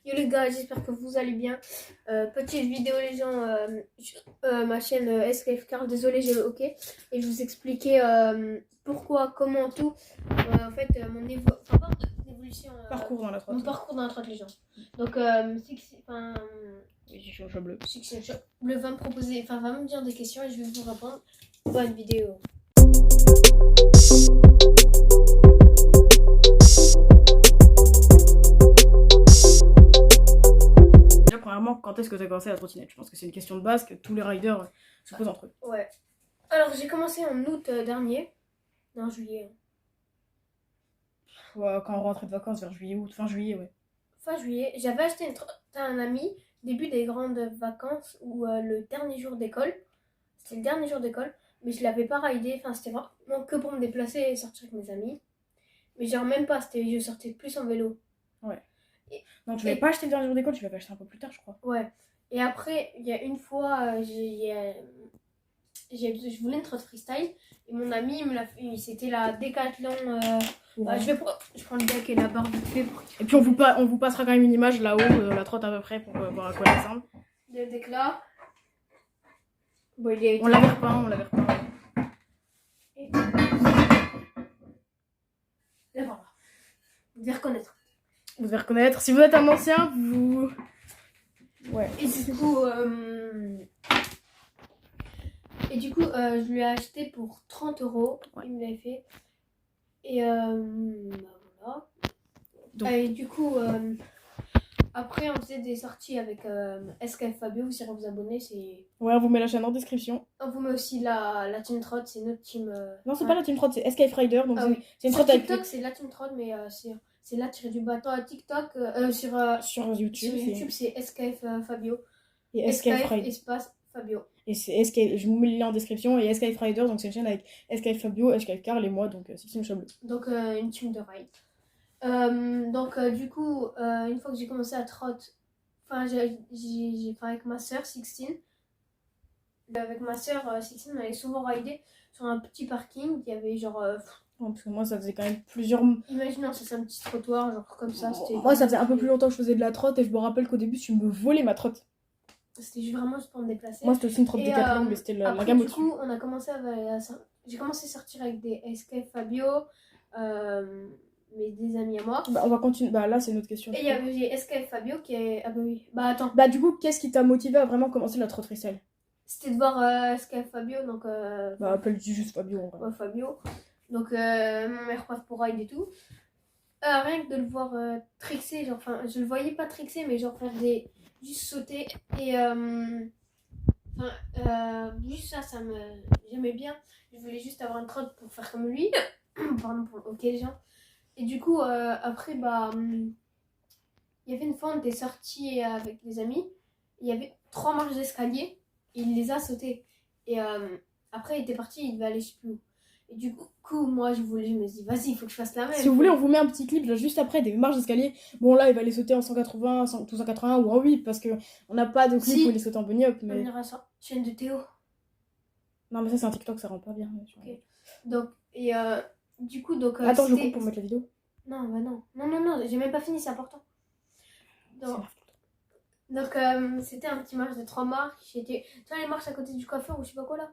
Yo les gars, j'espère que vous allez bien. Petite vidéo les gens sur ma chaîne SKF Car, désolé j'ai le OK. Et je vous expliquer pourquoi, comment, tout. En fait, mon évolution, Parcours dans la trotte. mon parcours dans la trotte les gens. Donc, Section Chat Bleu. Section Chat Bleu va me proposer, va me dire des questions et je vais vous répondre. Bonne vidéo. Premièrement, quand est-ce que tu as commencé la trottinette? Je pense que c'est une question de base que tous les riders se posent entre eux. Ouais. Alors j'ai commencé en août dernier. Non, juillet. Ouais, quand on rentrait de vacances vers juillet, août, fin juillet, ouais. Fin juillet. J'avais acheté une trotte à un ami, début des grandes vacances ou le dernier jour d'école. C'était le dernier jour d'école, mais je l'avais pas ridé. Enfin, c'était vraiment que pour me déplacer et sortir avec mes amis. Mais genre même pas, je sortais plus en vélo. Ouais. Donc tu l'avais pas acheté le dernier jour d'école, tu l'avais acheté un peu plus tard, je crois. Ouais. Et après, il y a une fois, je voulais une trotte freestyle et mon ami il me l'a fait. C'était la Décathlon. Je prends le deck et la barre vite fait. Et puis on vous passera quand même une image là-haut, la trotte à peu près, pour voir à quoi elle ressemble. Le deck là. Bon, on l'avait repeint, Et... là voilà. Vous devez reconnaître. Vous devez reconnaître. Si vous êtes un ancien, vous... Ouais. Et du coup, je lui ai acheté pour 30 €. Ouais. Il me l'avait fait. Et voilà. Donc... Et du coup, après, on faisait des sorties avec SKF Fabio. Vous irez vous abonner. Ouais, on vous met la chaîne en description. On vous met aussi la Team Trot. C'est notre team. Non, c'est pas la Team Trot, c'est SKF Rider. Donc oui. C'est une sur trotte TikTok, avec... c'est la Team Trot, mais c'est là tiré du bâton à TikTok. Sur YouTube, c'est SKF Fabio. Et SKF Rider. Espace Fabio. Et c'est SKF, je vous mets le lien en description. Et SKF Rider, donc c'est une chaîne avec SKF Fabio, SKF Car et moi, donc c'est une Chat Bleu. Donc une team de ride. Du coup, une fois que j'ai commencé à trotter, j'ai avec ma soeur 16. Avec ma soeur 16, on allait souvent rider sur un petit parking. Il y avait genre. Parce que moi, ça faisait quand même plusieurs. Imaginons, c'est un petit trottoir, genre comme ça. Moi, ça faisait un peu plus longtemps que je faisais de la trotte et je me rappelle qu'au début, tu me volais ma trotte. C'était vraiment juste pour me déplacer. Moi, c'était aussi une trotte Décathlon, mais c'était la gamme au-dessus. Du coup, on a commencé j'ai commencé à sortir avec des SKF Fabio. Mais des amis à moi. On va continuer. Là, c'est une autre question. Et il y avait SKF Fabio qui est. Ah bah oui. Attends. Du coup, qu'est-ce qui t'a motivé à vraiment commencer la trotte freestyle? C'était de voir SKF Fabio, donc. Appelle-tu juste Fabio. Ouais, Fabio. Donc, mon meilleur pote pour ride et tout. Rien que de le voir trixer, genre, enfin, je le voyais pas trixer, mais genre faire juste sauter. Et. Juste ça j'aimais bien. Je voulais juste avoir une trotte pour faire comme lui. Pardon pour le hockey, les gens. Et du coup, après, il y avait une fois, on était sortis avec des amis. Il y avait 3 marches d'escalier. Et il les a sautées. Et après, il était parti, il devait aller je sais plus où. Et du coup, moi, je me suis dit, vas-y, il faut que je fasse la même. Si vous voulez, on vous met un petit clip là, juste après des marches d'escalier. Bon, là, il va les sauter en 180, 181 ou en 8 parce qu'on n'a pas de clip où il les saute en bunny up. Mais... On ira ça. Chaîne de Théo. Non, mais ça, c'est un TikTok, ça rend pas bien. Ok. Donc, et du coup, donc. Attends, je coupe pour mettre la vidéo. Non, non, j'ai même pas fini, c'est important. Donc, c'était un petit marche de 3 marches. Tu vois les marches à côté du coiffeur ou je sais pas quoi là?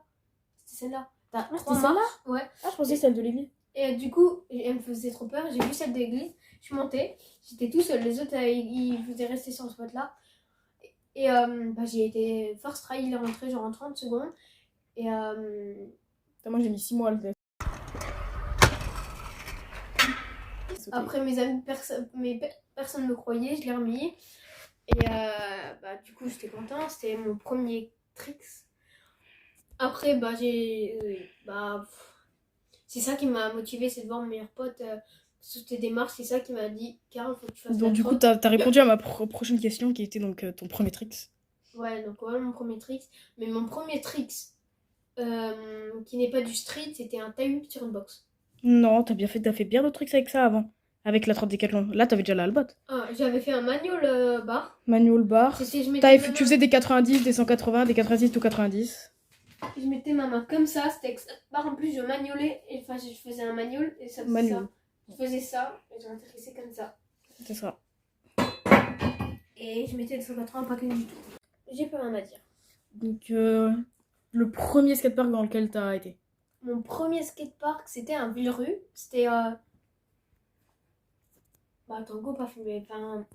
C'était celle-là. T'as 3 marches? Ouais. Ah, je pensais celle de l'église. Et du coup, elle me faisait trop peur. J'ai vu celle de l'église. Je suis montée. J'étais tout seul. Les autres, ils faisaient rester sur ce spot là. Et j'ai été first try. Il est rentré genre en 30 secondes. Et moi, j'ai mis 6 mois à le faire. Après, mes amis, personne ne me croyait. Je l'ai remis. Et du coup, j'étais contente. C'était mon premier tricks. Après, c'est ça qui m'a motivée, c'est de voir mon meilleur pote sauter des marches. C'est ça qui m'a dit, Carl, faut que tu fasses donc, du coup, t'as répondu à ma prochaine question qui était donc ton premier tricks. Ouais, donc voilà mon premier tricks. Mais mon premier tricks, qui n'est pas du street, c'était un tie-up sur une box. Non, t'as fait bien d'autres tricks avec ça avant. Avec la trotte Décathlon. Là, t'avais déjà la Albot. Ah, j'avais fait un manual bar. Manual bar. Tu faisais des 90, des 180, des 90 ou 90. Je mettais ma main comme ça, c'était barre en plus je manualais, et enfin je faisais un manual et ça faisait ça. Je faisais ça et j'atterrissais comme ça. C'est ça. Et je mettais le 180 pas que du tout. J'ai pas rien à dire. Donc, le premier skatepark dans lequel t'as été? Mon premier skatepark, c'était un Villerue. C'était. Bah, attends, go, pas filmé. Enfin,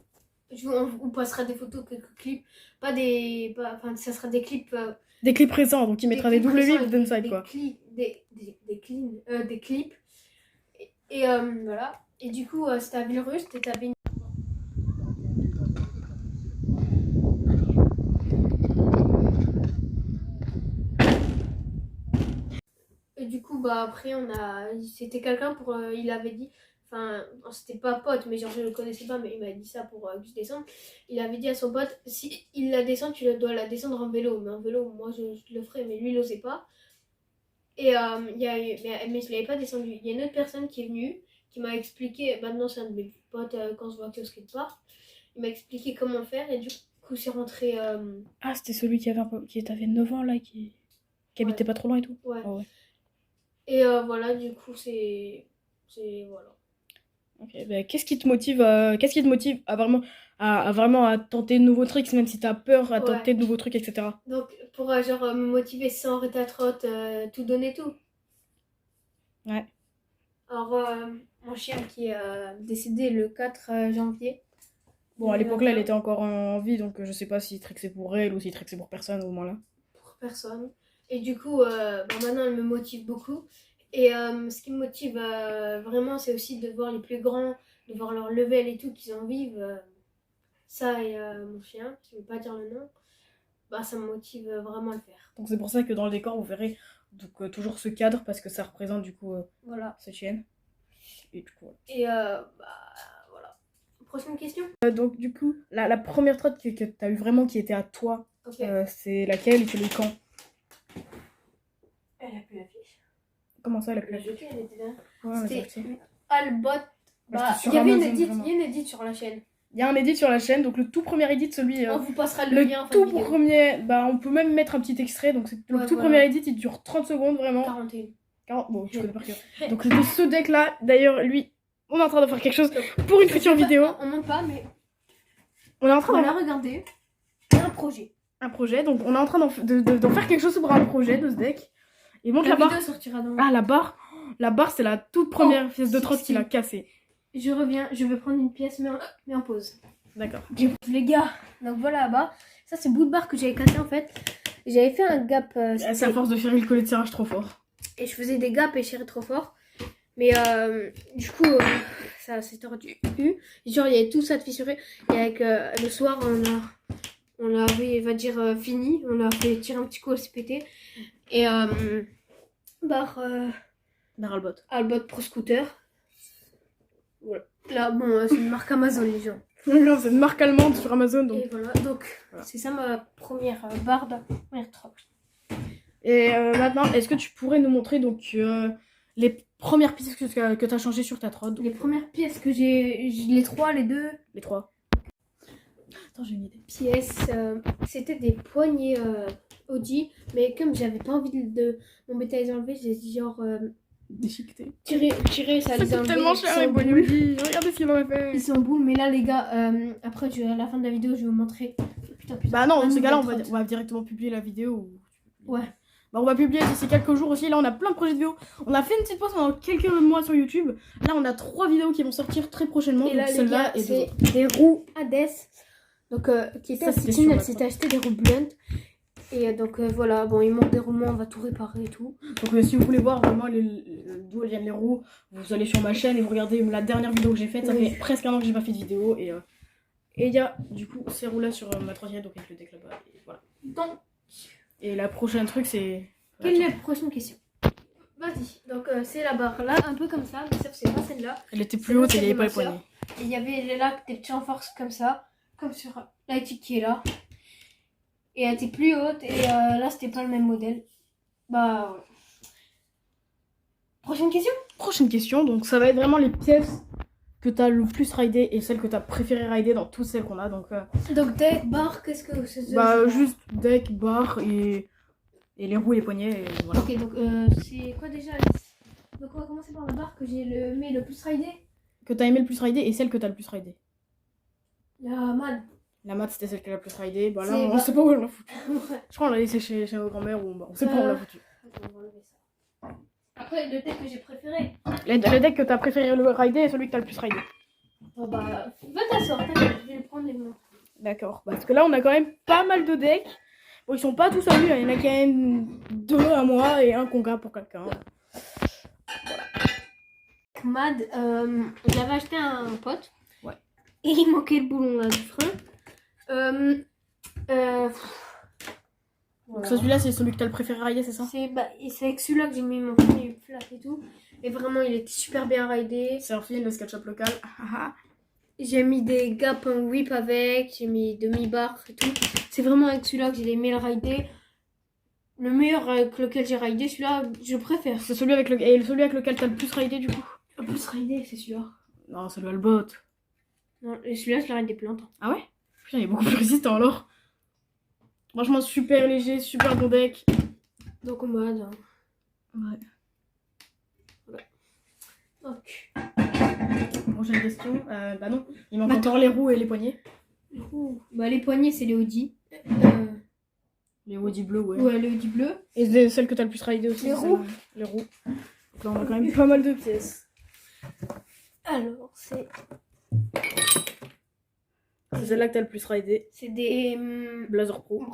on passera des photos, quelques clips. Pas des. Enfin, ça sera des clips. Des clips récents, donc il mettra des double vies d'inside quoi. Des clips. Et voilà. Et du coup, c'était à Villerue, c'était à Béni. Et du coup, bah après, c'était quelqu'un pour. Il avait dit. Enfin, c'était pas pote, mais genre je le connaissais pas, mais il m'a dit ça pour que je descende. Il avait dit à son pote, si il la descend, tu dois la descendre en vélo. Mais en vélo, moi je le ferais, mais lui il osait pas. Et mais je l'avais pas descendu. Il y a une autre personne qui est venue, qui m'a expliqué, maintenant c'est un de mes potes quand on se voit au skatepark. Il m'a expliqué comment faire et du coup c'est rentré. Ah, c'était celui qui avait 9 ans là, qui habitait pas trop loin et tout. Ouais. Oh, ouais. Et voilà, du coup c'est voilà. Ok, bah, qu'est-ce qui te motive à vraiment à tenter de nouveaux trucs, même si t'as peur à tenter de nouveaux trucs, etc. Donc pour genre me motiver sans arrêter à trotte, tout donner tout. Ouais. Alors mon chien qui est décédé le 4 janvier. Bon, à l'époque là, elle était encore en vie, donc je sais pas s'il trexait pour elle ou s'il trexait pour personne au moment là. Pour personne. Et du coup, maintenant elle me motive beaucoup. Et ce qui me motive vraiment, c'est aussi de voir les plus grands, de voir leur level et tout, qu'ils en vivent. Ça et mon chien, je ne veux pas dire le nom, bah, ça me motive vraiment à le faire. Donc c'est pour ça que dans le décor, vous verrez donc, toujours ce cadre, parce que ça représente du coup voilà. cette chienne. Et du coup, voilà. Et voilà. Prochaine question. Donc du coup, la première trotte que tu as eu vraiment qui était à toi, okay. C'est laquelle et tu l'as eu quand? Elle a plus l'affiche. Comment ça, elle a plus l'affiche? Elle était là. Ouais, c'était Albot. Il y avait une edit sur la chaîne. Il y a un edit sur la chaîne, donc le tout premier edit, celui... on vous passera le lien. Le tout premier, bah on peut même mettre un petit extrait, donc le tout premier edit, il dure 30 secondes vraiment. 40, bon, je connais par cœur. Donc ce deck là, d'ailleurs, lui, on est en train de faire quelque chose pour une future vidéo. On monte pas, mais... On est en train de regarder un projet. Un projet, donc on est en train d'en faire quelque chose pour un projet de ce deck. Et montre la barre. Sortira dans... Ah, la barre, c'est la toute première pièce de trotte qu'il a cassée. Je reviens, je vais prendre une pièce, mais en pause. D'accord. Les gars, donc voilà là-bas. Ça, c'est le bout de barre que j'avais cassé en fait. J'avais fait un gap. C'est à force de faire le collet de serrage trop fort. Et je faisais des gaps et je tirais trop fort. Mais du coup, ça s'est tordu. Genre, il y avait tout ça de fissuré. Et avec le soir, on avait, va dire, fini. On a fait tirer un petit coup, elle s'est pété. Et barre Albot Pro Scooter. Voilà. Là, bon, c'est une marque Amazon, les gens. Non, c'est une marque allemande sur Amazon. Donc... Et voilà, donc c'est ça ma première barre de première trotte. Et maintenant, est-ce que tu pourrais nous montrer donc les premières pièces que tu as changées sur ta trotte? Les premières pièces que j'ai, les trois. Attends, j'ai une idée. Pièces, c'était des poignées Audi, mais comme j'avais pas envie de m'embêter à les enlever, j'ai dit genre déchiqueté. Tirer, ça les a enlevés. C'est tellement cher les poignées Audi. Regardez ce qu'il en a fait. Ils sont boules, mais là les gars, après à la fin de la vidéo, je vais vous montrer. Putain. Bah non, dans ce cas-là, on va directement publier la vidéo. Ouais. Bah on va publier d'ici quelques jours aussi. Là, on a plein de projets de vidéos. On a fait une petite pause pendant quelques mois sur YouTube. Là, on a 3 vidéos qui vont sortir très prochainement. Et là, les gars, c'est des roues Hades. Donc, qui était à Citine, elle s'était acheté des roues Blunt. Et donc, voilà, bon, il manque des roulements, on va tout réparer et tout. Donc, si vous voulez voir vraiment d'où viennent les roues, vous allez sur ma chaîne et vous regardez la dernière vidéo que j'ai faite. Ça fait presque un an que j'ai pas fait de vidéo. Et il y a du coup ces roues là sur ma troisième, donc avec le deck là-bas. Et voilà. Donc, et la prochaine truc, c'est. Quelle est la prochaine question? Vas-y. Donc, c'est la barre là, un peu comme ça, mais sauf c'est pas celle-là. Elle était plus haute et il n'y avait pas les poignées. Et il y avait là des petits renforts comme ça, comme sur la éthique qui est là. Et elle était plus haute et là c'était pas le même modèle. Bah ouais. Prochaine question, donc ça va être vraiment les pièces que t'as le plus raidé et celles que t'as préféré raider dans toutes celles qu'on a. Donc deck, barre, qu'est-ce que c'est? Bah juste deck, barre et les roues et les poignets. Et voilà. Ok, donc c'est quoi déjà? Donc on va commencer par la barre que j'ai aimé le plus raidé. Que t'as aimé le plus raider et celle que t'as le plus raidé. La maths, c'était celle qui a la plus ridée. Bah là, C'est on pas- sait pas où on l'a foutu. Ouais. Je crois qu'on l'a laissé chez nos grand-mères ou on sait pas où on l'a foutu. Attends, on va enlever ça. Après, le deck que j'ai préféré. Le deck que t'as préféré le rider est celui que t'as le plus ridé. Bon bah, va t'asseoir, t'inquiète, je vais le prendre les mains. D'accord. Parce que là, on a quand même pas mal de decks. Bon, ils sont pas tous à lui, il y en a quand même 2 à moi et un qu'on garde pour quelqu'un. Mad, je l'avais acheté à un pote. Ouais. Et il manquait le boulon là du frein. Donc celui-là, c'est celui que t'as le préféré rider, c'est ça? C'est avec celui-là que j'ai mis mon premier flat et tout. Et vraiment, il était super bien ridé. C'est un film de SketchUp local. J'ai mis des gaps en whip avec, j'ai mis demi-barre et tout. C'est vraiment avec celui-là que j'ai aimé le rider. Le meilleur avec lequel j'ai ridé, celui-là, je préfère. C'est celui avec lequel t'as le plus ridé du coup? Le plus ridé, c'est celui-là. Non, celui-là le bot. Non, et celui-là, je l'ai ridé plus longtemps. Ah ouais? Putain, il est beaucoup plus résistant alors. Franchement, super léger, super bon deck. Donc en mode. Ouais. Donc. Prochaine question. Bah non, il manque encore les roues et les poignets. Bah, les poignets, c'est les Audi. Les Audi bleus, ouais. Ouais, les Audi bleus. Et celle que t'as le plus ridé aussi. Les roues. Les roues. Donc là, on a quand même pas mal de pièces. Alors, c'est celle-là que t'as le plus ridé. c'est des. Blazer Pro.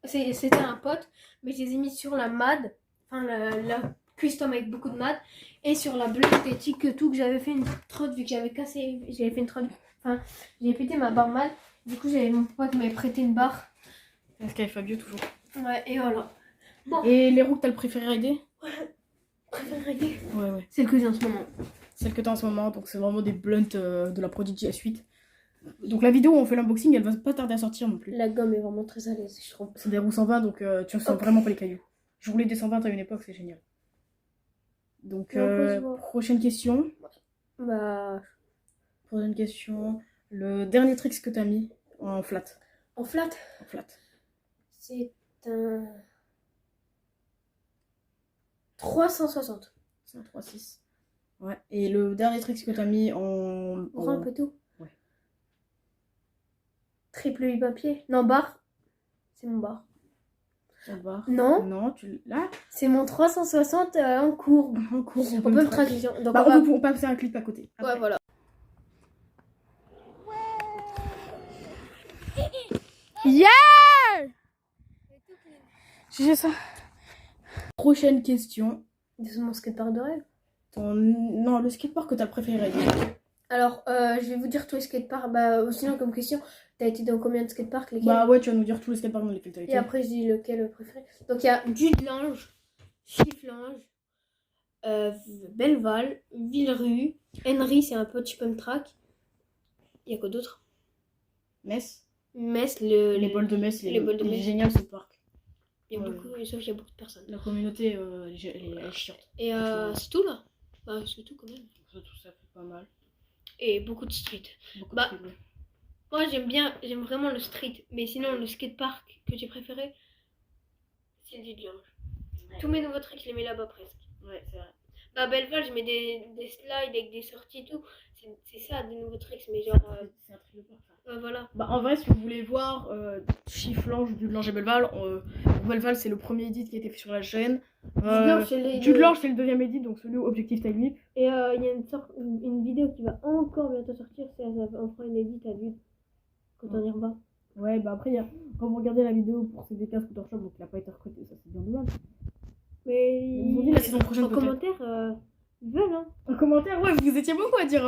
C'était un pote, mais je les ai mis sur la MAD. Enfin, la custom avec beaucoup de MAD. Et sur la bleue esthétique, tout, que j'avais fait une trotte, vu que j'avais cassé. J'avais fait une trotte. Enfin, j'ai pété ma barre MAD. Du coup, mon pote m'avait prêté une barre. Sky Fabio, toujours. Ouais, et voilà. Bon. Et les roues que t'as le préféré rider? Préféré rider. Ouais. Celle que j'ai en ce moment. Celle que t'as en ce moment, donc c'est vraiment des blunts de la Prodigy S8. Donc la vidéo où on fait l'unboxing, elle va pas tarder à sortir non plus. La gomme est vraiment très à l'aise, je trouve. C'est des roues 120, donc tu ressens vraiment pas les cailloux. Je roulais des 120 à une époque, c'est génial. Donc prochaine question. Bah. Prochaine question. Le dernier tricks que t'as mis en flat. En flat. En flat. C'est un 360. C'est un 3.6. Ouais. Et le dernier tricks que t'as mis en Rampe et tout. Ouais. Triple 8 papier. Non, barre. C'est mon barre. En barre. Non. Non, tu là. C'est mon 360 en courbe. En cours, On peut me traquer. Donc bah, on va... on peut passer un clip à côté. Après. Ouais, voilà. Yeah! J'ai ça. Prochaine question. C'est mon skatepark de rêve. Non, le skatepark que t'as préféré. Alors, je vais vous dire tous les skateparks. Bah, sinon, comme question, t'as été dans combien de skateparks, lesquels? Bah ouais, tu vas nous dire tous les skateparks dans lesquels t'as été. Et après, je dis lequel préféré. Donc, il y a Dudelange, Chifflange, Belleval, Villerue, Henry, c'est un peu chip and track. Il y a quoi d'autre? Metz. Metz, Les bols de Metz, les bols de il est Metz. génial ce parc. Il y a Ouais. beaucoup, sauf qu'il y a beaucoup de personnes. La communauté, elle est chiante. Et c'est tout là. Bah, c'est tout quand même. Tout ça fait pas mal. Et beaucoup de street. Beaucoup Bah, de trucs. Moi, j'aime vraiment le street. Mais sinon, le skatepark que j'ai préféré, c'est le Dudelange. Tous mes nouveaux tricks, je les mets là-bas presque. Ouais, c'est vrai. Bah, Belleval, je mets des slides avec des sorties et tout. C'est ça, des nouveaux tricks, mais genre. C'est un truc de parc. Voilà. Bah en vrai, si vous voulez voir Chifflange, Dudelange et Belleval, Belleval c'est le premier edit qui a été fait sur la chaîne. Dudelange c'est le deuxième edit, donc celui où Objective Time Whip. Et il y a une vidéo qui va encore bientôt sortir, on fera une edit à Dude quand on y revoit. Ouais, bah après, quand vous regardez la vidéo pour CDK Scooter Shop, donc il n'a pas été recruté, ça c'est bien dommage. Mais Ils ont dit la saison prochaine en peut-être. commentaire, ils veulent hein. En commentaire, ouais, vous étiez beaucoup à dire.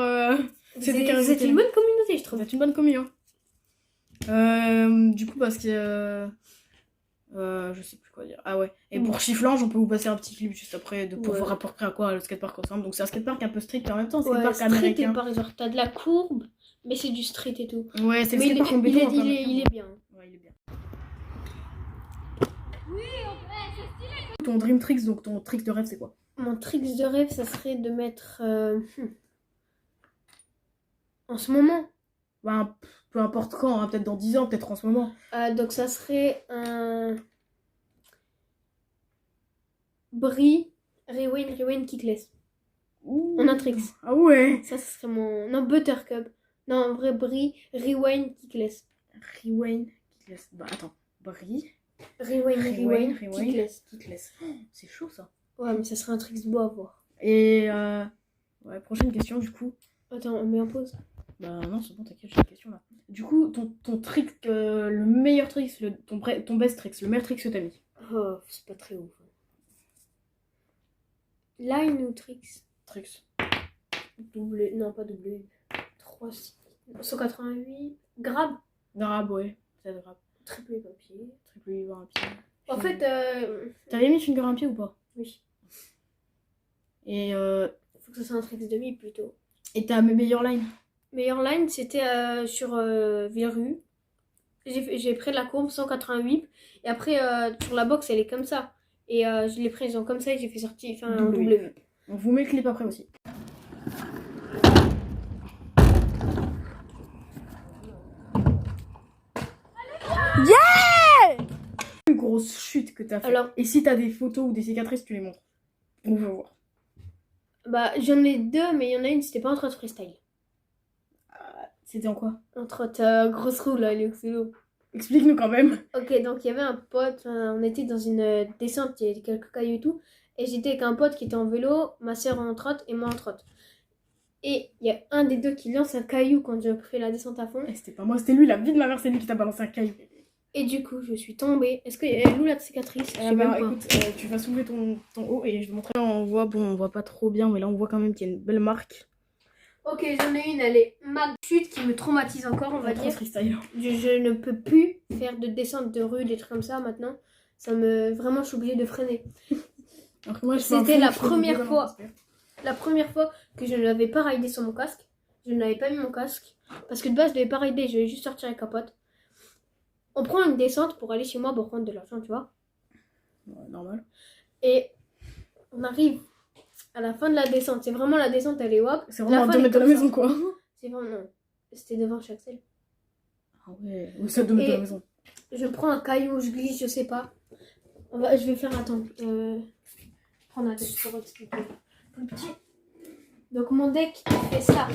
Vous êtes une bonne communauté, je trouve. Vous êtes une bonne commu, hein. Du coup, parce que. Je sais plus quoi dire. Ah ouais. Et pour Chifflange, on peut vous passer un petit clip juste après pour voir à peu près à quoi le skatepark ressemble. Donc c'est un skatepark un peu strict, mais en même temps, c'est un skatepark américain. Par exemple, t'as de la courbe, mais c'est du street et tout. Ouais, c'est le mais skatepark en béton. il est bien. Ouais, il est bien. Ton dream tricks, donc ton tricks de rêve, c'est quoi? Mon tricks de rêve, ça serait de mettre. En ce moment. Bah, peu importe quand, hein, peut-être dans 10 ans, peut-être en ce moment. Donc ça serait un. Brie, Rewind, Kickless. Ouh. On a tricks. Ah ouais. Ça serait mon. Non, Buttercup. Non, en vrai, Brie, Rewind, Kickless. Rewind, Kitless. Bah attends, Brie. Rewind, Kitless. Kitless. Oh, c'est chaud ça. Ouais, mais ça serait un trick de bois à voir. Et ouais, prochaine question du coup. Attends, on met en pause. Bah non, c'est bon, t'inquiète, j'ai une question là. Du coup, ton trick, le meilleur trick, ton best trick, le meilleur trick que t'as mis. Oh, c'est pas très ouf. Line ou tricks? Tricks. Double, non pas double. 3, 188. Grab. Grab, ouais, c'est grab. Triple papier. Triple finger un pied. En fait, t'avais mis finger un pied ou pas? oui. Et Faut que ce soit un tricks demi plutôt. et ta meilleure line? Meilleure line, c'était sur Villeru. J'ai pris la courbe 188. Et après, sur la box, elle est comme ça. Et je l'ai prise comme ça et j'ai fait sortir un double whip. On vous met le clip après aussi. Yeah! Une grosse chute que t'as fait. Alors, et si t'as des photos ou des cicatrices, tu les montres. On veut voir. bah, j'en ai deux, mais il y en a une, c'était pas en trotte freestyle. C'était en quoi? En trotte grosse roue, là, les Oxelo. Explique-nous quand même. Ok, donc il y avait un pote, on était dans une descente, il y avait quelques cailloux et tout. Et j'étais avec un pote qui était en vélo, ma soeur en trotte et moi en trotte. Et il y a un des deux qui lance un caillou quand je fais la descente à fond. Et c'était pas moi, c'était lui, la vie de ma mère, c'est lui qui t'a balancé un caillou. Et du coup, je suis tombée. Est-ce qu'il y a où la cicatrice? Je sais même pas. Écoute, tu vas soulever ton haut et je te montrerai. On voit pas trop bien, mais là on voit quand même qu'il y a une belle marque. Ok, j'en ai une, elle est ma chute qui me traumatise encore, on va dire. Freestyle. Je ne peux plus faire de descente de rue, des trucs comme ça maintenant. Vraiment, je suis obligée de freiner. C'était la première fois. La première fois que je n'avais pas raidé sur mon casque. Je n'avais pas mis mon casque. Parce que de base, je devais pas raider, je vais juste sortir avec un pote. On prend une descente pour aller chez moi pour prendre de l'argent, tu vois. Ouais, normal. Et on arrive à la fin de la descente. C'est vraiment la descente, elle est wop. C'est vraiment à 2 mètres de la maison, quoi. C'est vraiment, non. C'était devant chez Axel. Ah ouais, ou ça 2 mètres de la maison. Je prends un caillou, je glisse, je sais pas. Je vais faire, attends. Prendre un tête pour expliquer. Plus petit. Donc mon deck, il fait ça.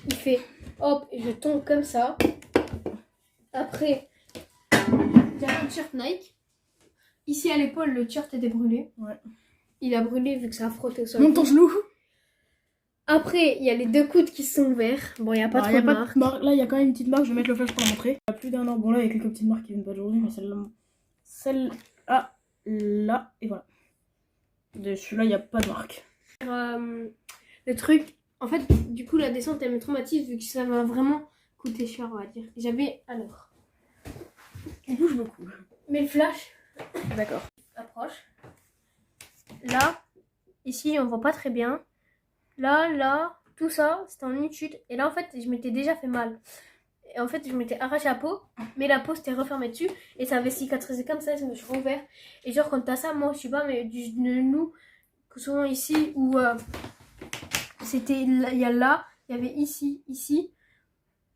Il fait hop, et je tombe comme ça. Après, j'ai un t-shirt Nike. Ici à l'épaule, le t-shirt était brûlé. Ouais. Il a brûlé vu que ça a frotté au sol. Monte ton genou. Après, il y a les deux coudes qui sont ouverts. Bon, il n'y a pas trop de marques. Là, il y a quand même une petite marque. Je vais mettre le flash pour la montrer. Il y a plus d'un an. Bon, là, il y a quelques petites marques qui viennent pas d'aujourd'hui, mais celle-là, là, et voilà. De celui-là, il n'y a pas de marque. Le truc, en fait, du coup, la descente, elle me traumatise vu que ça m'a vraiment coûté cher, on va dire. J'avais, alors... Il bouge beaucoup. Mais le flash... D'accord. Approche. Là, ici, on voit pas très bien. Là, tout ça, c'était en une chute. Et là, en fait, je m'étais déjà fait mal. Et en fait, je m'étais arraché la peau, mais la peau s'était refermée dessus. Et ça avait cicatrisé comme ça, je me suis rouvert. Et genre, quand t'as ça, moi, je sais pas, mais du genou, que souvent ici, où c'était, il y a là, il y avait ici,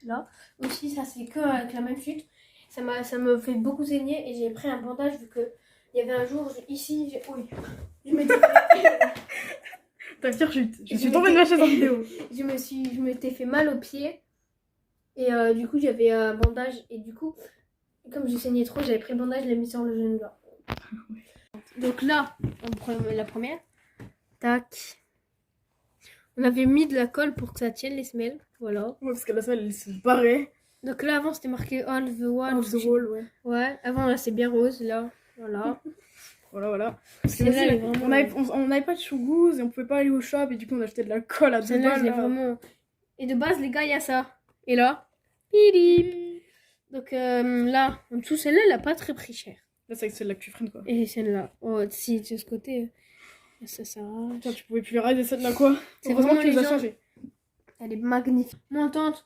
là. Aussi, ça c'est que avec la même chute. Ça me fait beaucoup saigner et j'ai pris un bandage vu que il y avait un jour, ici, je m'étais fait... Ta pire chute. Je suis tombée de ma chaise en vidéo. Je m'étais fait mal au pied. Et du coup, j'avais un bandage. Et du coup, comme je saignais trop, j'avais pris le bandage, je l'ai mis sur le genou là. Donc là, on prend la première. Tac. On avait mis de la colle pour que ça tienne les semelles. Voilà. Ouais, parce que la semelle, elle se barrait. Donc là, avant, c'était marqué All the Wall. Off the wall, ouais. Ouais, avant, là, c'est bien rose. Là, voilà. Voilà. Parce que Celle-là, on n'avait pas de shoegooz et on pouvait pas aller au shop et du coup on achetait de la colle à 2 balles. Vraiment... Et de base, les gars, il y a ça. Et là, pidip. Donc là, en dessous, celle-là, elle a pas très pris cher. Là, c'est celle-là que tu freines quoi. Et celle-là, oh, si, de ce côté, ça s'arrache. Putain, tu pouvais plus rider celle-là quoi. C'est Heureusement vraiment que tu les as les gens- changées. Elle est magnifique. Montante,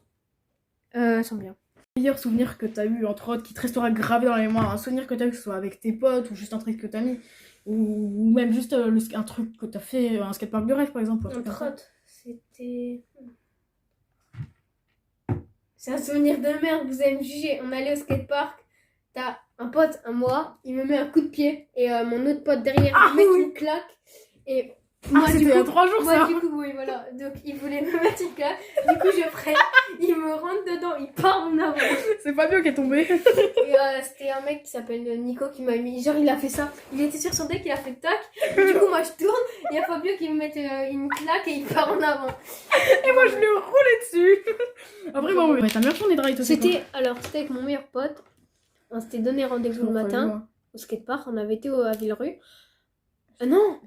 sont bien. Meilleur souvenir que t'as eu entre autres qui te restera gravé dans les mémoires, un souvenir que t'as eu, que ce soit avec tes potes ou juste un truc que t'as mis, ou même juste un truc que t'as fait, un skatepark de rêve par exemple. Entre autres, c'était... C'est un souvenir de merde, vous allez me juger. On allait au skatepark, t'as un pote, moi, il me met un coup de pied, et mon autre pote derrière, il me met une claque, et Moi, c'était du il y a coup, 3 jours moi, ça. du coup, oui, voilà. Donc, il voulait me mettre une claque. Du coup, je prends, il me rentre dedans, il part en avant. C'est Fabio qui est tombé. Et c'était un mec qui s'appelle Nico qui m'a mis. Genre, il a fait ça. Il était sur son deck, il a fait tac. Et du coup, moi, je tourne. Il y a Fabio qui me met une claque et il part en avant. Et moi je lui ai roulé dessus. Après, bon, ouais, ta meilleure journée de ride, toi, c'est quoi? C'était avec mon meilleur pote. On s'était donné rendez-vous le matin au skatepark. On avait été à Villerue. Non.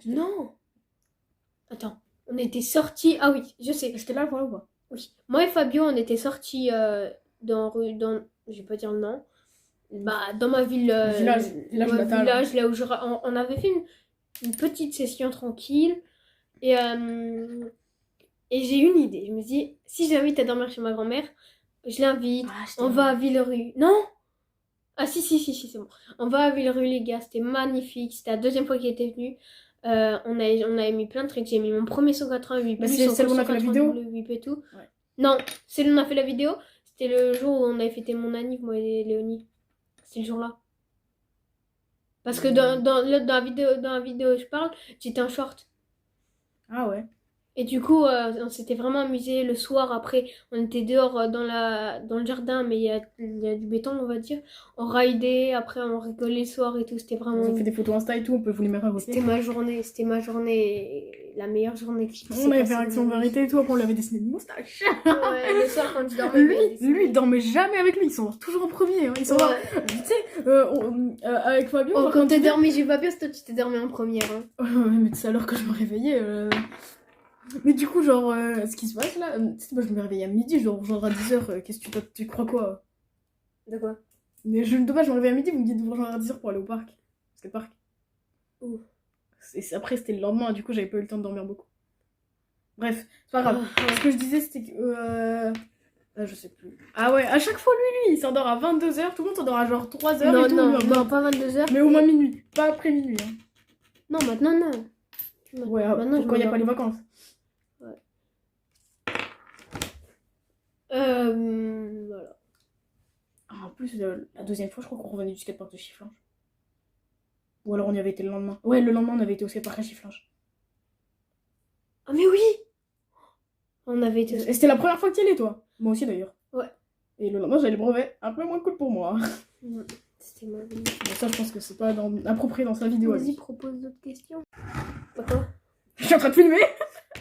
Attends, on était sortis. Ah oui, je sais. J'étais là, voilà ou pas? Oui. Moi et Fabio, on était sortis dans je vais pas dire le nom. Bah, dans ma ville. Village ouais, natal. village, là où on avait fait une petite session tranquille. Et j'ai eu une idée. Je me dis, si j'invite à dormir chez ma grand-mère, je l'invite. On va à Villerue. Non? Ah si, c'est bon. On va à Villerue, les gars. C'était magnifique. C'était la deuxième fois qu'il était venu. On a mis plein de trucs. J'ai mis mon premier 188 Mais c'est celle où on a fait la vidéo et tout. Ouais. Non, c'est là où on a fait la vidéo. C'était le jour où on avait fêté mon anniv, moi et Léonie. C'est le jour-là. Parce que dans la vidéo où je parle, j'étais en short. Ah ouais. Et du coup, on s'était vraiment amusé le soir. Après, on était dehors dans le jardin, mais il y a du béton, on va dire. On raidait, après on rigolait le soir et tout. C'était vraiment... On fait des photos Insta et tout, on peut vous les mettre à côté. C'était ma journée, la meilleure journée que j'ai passée. On avait fait Action Vérité et tout, après on lui avait dessiné une moustache. Ouais, le soir quand tu dormais. Lui, il dormait jamais avec lui, il s'en toujours en premier. Hein. Il s'en va. Tu sais, avec Fabio. Oh, quand t'es dormi, j'ai pas bien, c'est toi qui t'es dormi en première. Hein. Ouais, mais tout à l'heure quand je me réveillais. Mais du coup, genre, ce qui se passe là, tu sais, moi je me réveillais à midi, je dois rejoindre à 10h. Qu'est-ce que tu crois quoi? De quoi? Mais dommage, je me réveille à midi, vous me dites de vous rejoindre à 10h pour aller au parc. Skatepark. Ouh. Après, c'était le lendemain, du coup, j'avais pas eu le temps de dormir beaucoup. Bref, c'est pas grave. Ce que je disais, c'était que. Je sais plus. Ah ouais, à chaque fois, lui, il s'endort à 22h, tout le monde s'endort à genre 3h Non, et tout. non, pas 22h. Mais au moins minuit, pas après minuit. Hein. Non, maintenant, non. Ouais, maintenant, quand il n'y a pas les vacances. Ouais. Voilà. En plus, la deuxième fois, je crois qu'on revenait du skatepark de Chifflange. Ou alors on y avait été le lendemain. Ouais, le lendemain, on avait été au skatepark à Chifflange. Ah, mais oui! On avait été... Et c'était la première fois que tu y allais, toi? Moi aussi, d'ailleurs. Ouais. Et le lendemain, j'avais le brevet. Un peu moins cool pour moi. C'était ma vie. Bon, ça, je pense que c'est pas approprié dans sa vidéo. Vas-y, propose d'autres questions. Bah, quoi? Je suis en train de filmer.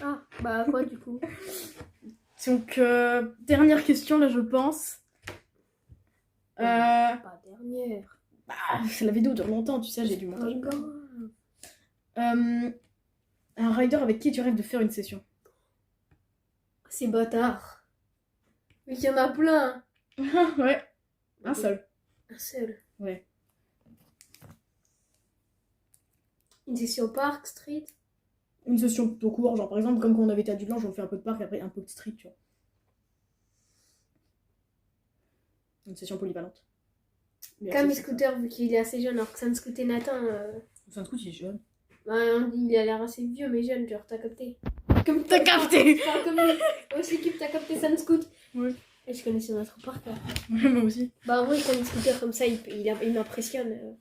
Ah, bah quoi, du coup? Donc, dernière question, là, je pense. Pas dernière. Bah, la vidéo dure longtemps, tu sais, j'ai du montage. Un rider avec qui tu rêves de faire une session? C'est bâtard. Mais il y en a plein. Ouais. Un seul. Un seul. Ouais. Une session au parc, street. Une session plutôt courte, genre par exemple, comme quand on avait été à Dudelange, on fait un peu de parc, après un peu de street, tu vois. Une session polyvalente. Comme Scooter, vu qu'il est assez jeune, alors que Sam Scooter Nathan. Sam Scooter, il est jeune. Bah, il a l'air assez vieux, mais jeune, genre, t'as capté. Comme t'as capté. Enfin, comme lui. Aussi, l'équipe, t'as capté Sam Scoot. Ouais. Et je connaissais notre parc là. Ouais, moi aussi. Bah, en vrai, quand Scooter comme ça, il m'impressionne.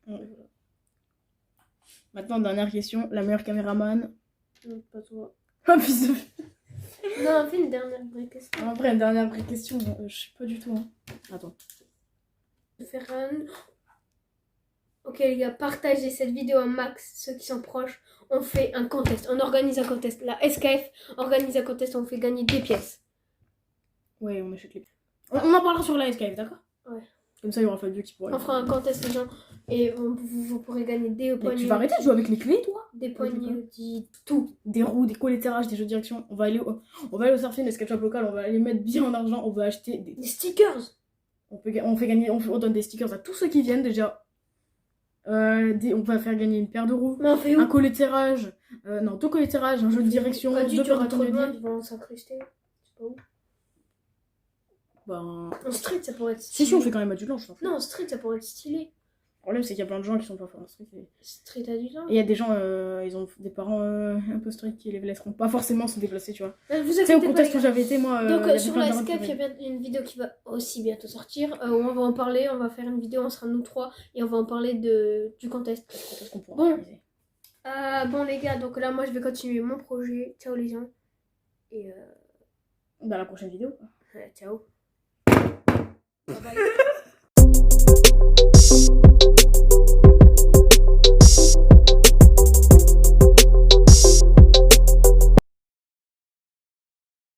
Ouais. Maintenant, dernière question. La meilleure caméraman? Non, pas toi. Oh, fils de... Non, on fait une dernière vraie question. En vrai, une dernière vraie question, je sais pas du tout. Hein. Attends. Faire un... Ok les gars, partagez cette vidéo à max, ceux qui sont proches. On fait un contest, on organise un contest. La SKF organise un contest, on fait gagner des pièces. Ouais, on achète les... On en parlera sur la SKF, d'accord? Ouais. Comme ça, il y aura Fabio qui pourra... On fera un contest les gens et vous pourrez gagner des poignées. Tu vas arrêter de jouer avec les clés, toi? Des poignées, tout. Des roues, des collatérages, des jeux de direction. On va aller au surfing, les sketch local, on va aller mettre bien en argent, on va acheter des stickers. On donne des stickers à tous ceux qui viennent déjà. On va faire gagner une paire de roues, mais on fait où? un collatérage, deux collettérages, un jeu de direction, deux paires de trop loin, tournevis. ils vont s'incruster. C'est pas où? Ben... En street, ça pourrait être stylé. Si, on fait quand même à Dudelange. Non, en street, ça pourrait être stylé. Le problème, c'est qu'il y a plein de gens qui sont pas forts en street. Street à du temps. Et il y a des gens, ils ont des parents un peu stricts qui les laisseront pas forcément se déplacer, tu vois. Vous Tu sais, au contexte où j'avais été, moi. Donc, sur la Skype, il y a une vidéo qui va aussi bientôt sortir. Où on va en parler, on va faire une vidéo, on sera nous trois, et on va en parler du contest. Qu'on pourra bon, organiser. Bon les gars, donc là moi je vais continuer mon projet. Ciao les gens. Et Dans la prochaine vidéo. ciao. Bye bye.